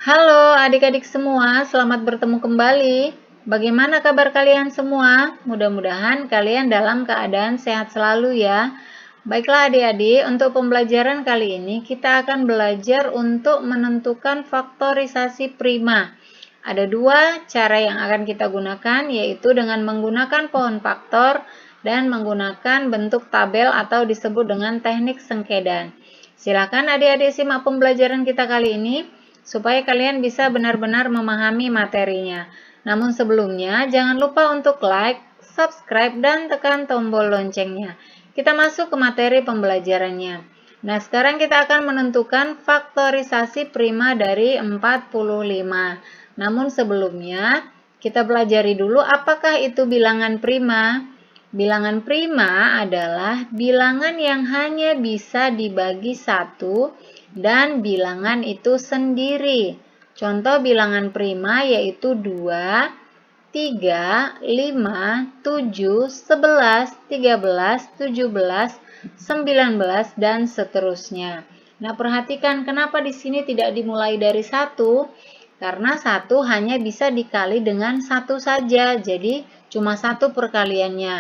Halo adik-adik semua, selamat bertemu kembali. Bagaimana kabar kalian semua? Mudah-mudahan kalian dalam keadaan sehat selalu ya. Baiklah adik-adik, untuk pembelajaran kali ini kita akan belajar untuk menentukan faktorisasi prima. Ada dua cara yang akan kita gunakan, yaitu dengan menggunakan pohon faktor dan menggunakan bentuk tabel atau disebut dengan teknik sengkedan. Silakan adik-adik simak pembelajaran kita kali ini supaya kalian bisa benar-benar memahami materinya. Namun sebelumnya, jangan lupa untuk like, subscribe, dan tekan tombol loncengnya. Kita masuk ke materi pembelajarannya. Nah, sekarang kita akan menentukan faktorisasi prima dari 45. Namun sebelumnya, kita pelajari dulu apakah itu bilangan prima. Bilangan prima adalah bilangan yang hanya bisa dibagi satu dan bilangan itu sendiri. Contoh bilangan prima yaitu 2, 3, 5, 7, 11, 13, 17, 19, dan seterusnya. Nah, perhatikan kenapa di sini tidak dimulai dari 1? Karena 1 hanya bisa dikali dengan 1 saja, jadi cuma 1 perkaliannya.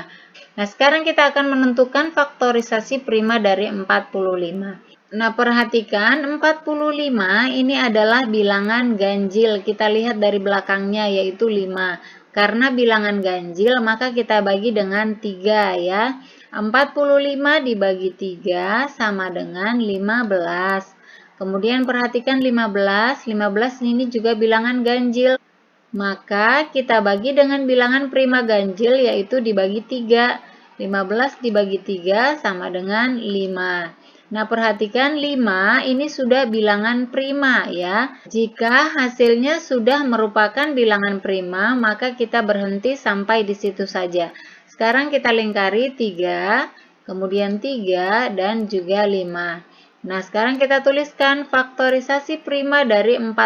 Nah, sekarang kita akan menentukan faktorisasi prima dari 45. Nah, perhatikan 45 ini adalah bilangan ganjil. Kita lihat dari belakangnya yaitu 5. Karena bilangan ganjil, maka kita bagi dengan 3 ya. 45 dibagi 3 sama dengan 15. Kemudian perhatikan 15 ini juga bilangan ganjil. Maka kita bagi dengan bilangan prima ganjil yaitu dibagi 3. 15 dibagi 3 sama dengan 5. Nah, perhatikan 5 ini sudah bilangan prima ya. Jika hasilnya sudah merupakan bilangan prima, maka kita berhenti sampai di situ saja. Sekarang kita lingkari 3, kemudian 3, dan juga 5. Nah, sekarang kita tuliskan faktorisasi prima dari 45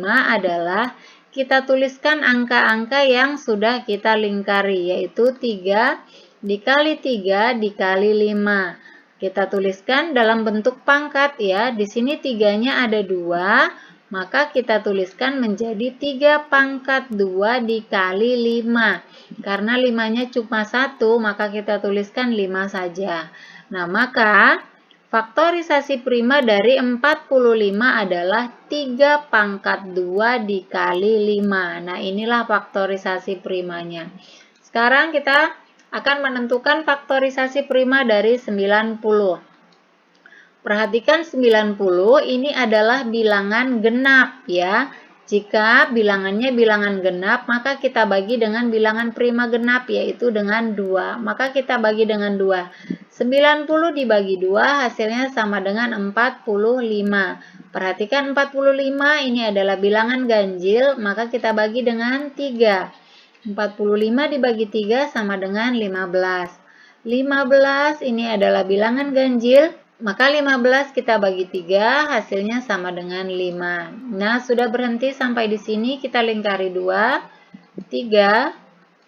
adalah kita tuliskan angka-angka yang sudah kita lingkari, yaitu 3 dikali 3 dikali 5. Kita tuliskan dalam bentuk pangkat ya. Di sini 3-nya ada 2, maka kita tuliskan menjadi 3 pangkat 2 dikali 5. Karena 5-nya cuma 1, maka kita tuliskan 5 saja. Nah, maka faktorisasi prima dari 45 adalah 3 pangkat 2 dikali 5. Nah, inilah faktorisasi primanya. Sekarang kita akan menentukan faktorisasi prima dari 90. Perhatikan 90 ini adalah bilangan genap ya. Jika bilangannya bilangan genap, maka kita bagi dengan bilangan prima genap, yaitu dengan 2. Maka kita bagi dengan 2. 90 dibagi 2 hasilnya sama dengan 45. Perhatikan 45 ini adalah bilangan ganjil, maka kita bagi dengan 3. 45 dibagi 3 sama dengan 15. 15 ini adalah bilangan ganjil, maka 15 kita bagi 3, hasilnya sama dengan 5. Nah, sudah berhenti sampai di sini, kita lingkari 2, 3,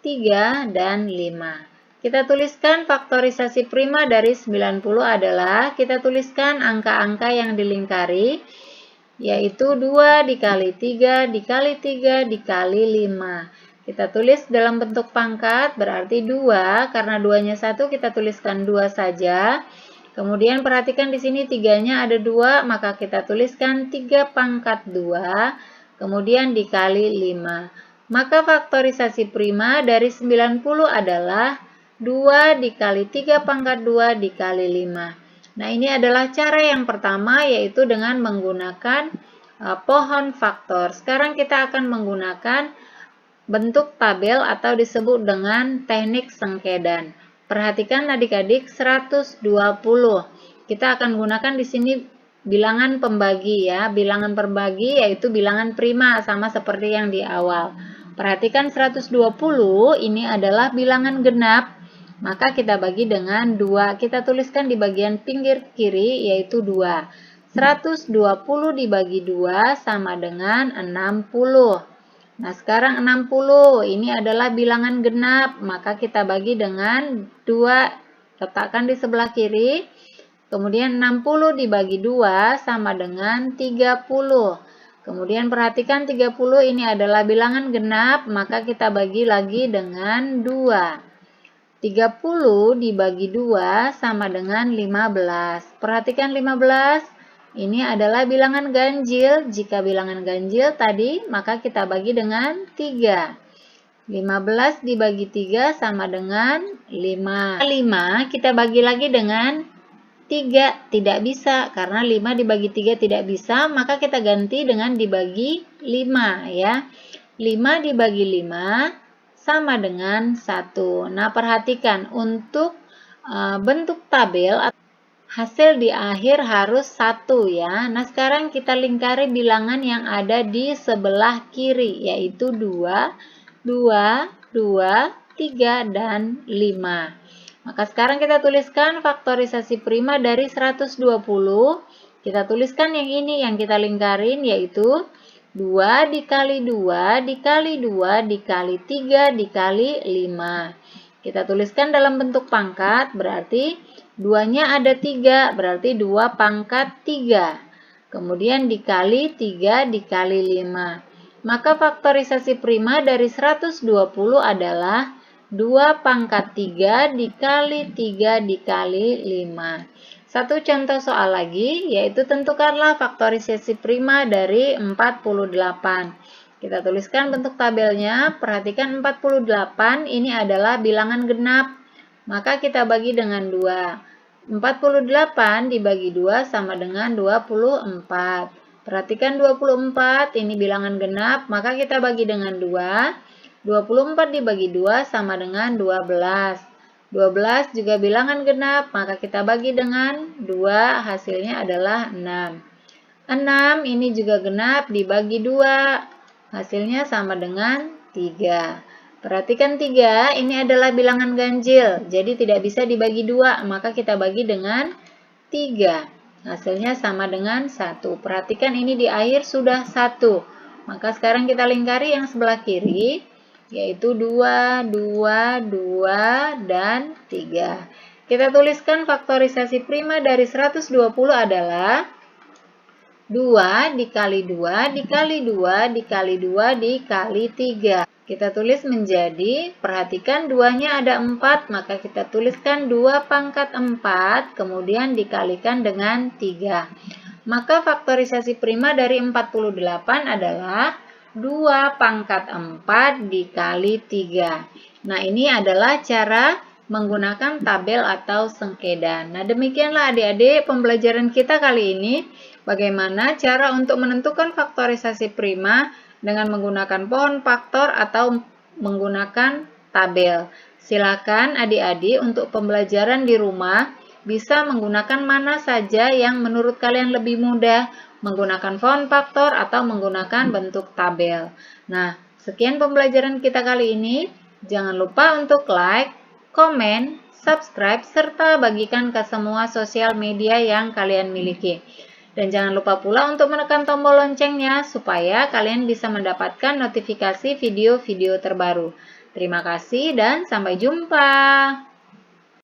3, dan 5. Kita tuliskan faktorisasi prima dari 90 adalah, kita tuliskan angka-angka yang dilingkari, yaitu 2 dikali 3 dikali 3 dikali 5. Kita tulis dalam bentuk pangkat, berarti 2, karena 2-nya 1, kita tuliskan 2 saja. Kemudian perhatikan di sini 3-nya ada 2, maka kita tuliskan 3 pangkat 2, kemudian dikali 5. Maka faktorisasi prima dari 90 adalah 2 dikali 3 pangkat 2 dikali 5. Nah, ini adalah cara yang pertama, yaitu dengan menggunakan pohon faktor. Sekarang kita akan menggunakan bentuk tabel atau disebut dengan teknik sengkedan. Perhatikan adik-adik 120. Kita akan gunakan di sini bilangan pembagi ya. Bilangan pembagi yaitu bilangan prima sama seperti yang di awal. Perhatikan 120 ini adalah bilangan genap. Maka kita bagi dengan 2. Kita tuliskan di bagian pinggir kiri yaitu 2. 120 dibagi 2 sama dengan 60. Nah, sekarang 60 ini adalah bilangan genap, maka kita bagi dengan 2, letakkan di sebelah kiri, kemudian 60 dibagi 2 sama dengan 30. Kemudian perhatikan 30 ini adalah bilangan genap, maka kita bagi lagi dengan 2. 30 dibagi 2 sama dengan 15. Perhatikan 15, ini adalah bilangan ganjil. Jika bilangan ganjil tadi, maka kita bagi dengan 3. 15 dibagi 3 sama dengan 5. 5 kita bagi lagi dengan 3. Tidak bisa, karena 5 dibagi 3 tidak bisa, maka kita ganti dengan dibagi 5 ya. 5 dibagi 5 sama dengan 1. Nah, perhatikan untuk bentuk tabel hasil di akhir harus 1 ya. Nah, sekarang kita lingkari bilangan yang ada di sebelah kiri, yaitu 2, 2, 2, 3, dan 5. Maka sekarang kita tuliskan faktorisasi prima dari 120. Kita tuliskan yang ini yang kita lingkarin, yaitu 2 dikali 2 dikali 2 dikali 3 dikali 5. Kita tuliskan dalam bentuk pangkat, berarti 2-nya ada 3, berarti 2 pangkat 3. Kemudian dikali 3 dikali 5. Maka faktorisasi prima dari 120 adalah 2 pangkat 3 dikali 3 dikali 5. Satu contoh soal lagi, yaitu tentukanlah faktorisasi prima dari 48. Kita tuliskan bentuk tabelnya, perhatikan 48 ini adalah bilangan genap, maka kita bagi dengan 2. 48 dibagi 2 sama dengan 24. Perhatikan 24, ini bilangan genap, maka kita bagi dengan 2. 24 dibagi 2 sama dengan 12. 12 juga bilangan genap, maka kita bagi dengan 2, hasilnya adalah 6. 6 ini juga genap, dibagi 2, hasilnya sama dengan 3. Perhatikan 3, ini adalah bilangan ganjil, jadi tidak bisa dibagi 2, maka kita bagi dengan 3. Hasilnya sama dengan 1. Perhatikan ini di akhir sudah 1. Maka sekarang kita lingkari yang sebelah kiri, yaitu 2, 2, 2, dan 3. Kita tuliskan faktorisasi prima dari 120 adalah 2 dikali 2 dikali 2 dikali 2 dikali 3. Kita tulis menjadi, perhatikan 2-nya ada 4, maka kita tuliskan 2 pangkat 4, kemudian dikalikan dengan 3. Maka faktorisasi prima dari 48 adalah 2 pangkat 4 dikali 3. Nah, ini adalah cara menggunakan tabel atau sengketa. Nah, demikianlah adik-adik pembelajaran kita kali ini. Bagaimana cara untuk menentukan faktorisasi prima dengan menggunakan pohon faktor atau menggunakan tabel. Silakan adik-adik untuk pembelajaran di rumah bisa menggunakan mana saja yang menurut kalian lebih mudah, menggunakan pohon faktor atau menggunakan bentuk tabel. Nah, sekian pembelajaran kita kali ini. Jangan lupa untuk like, komen, subscribe, serta bagikan ke semua sosial media yang kalian miliki. Dan jangan lupa pula untuk menekan tombol loncengnya supaya kalian bisa mendapatkan notifikasi video-video terbaru. Terima kasih dan sampai jumpa.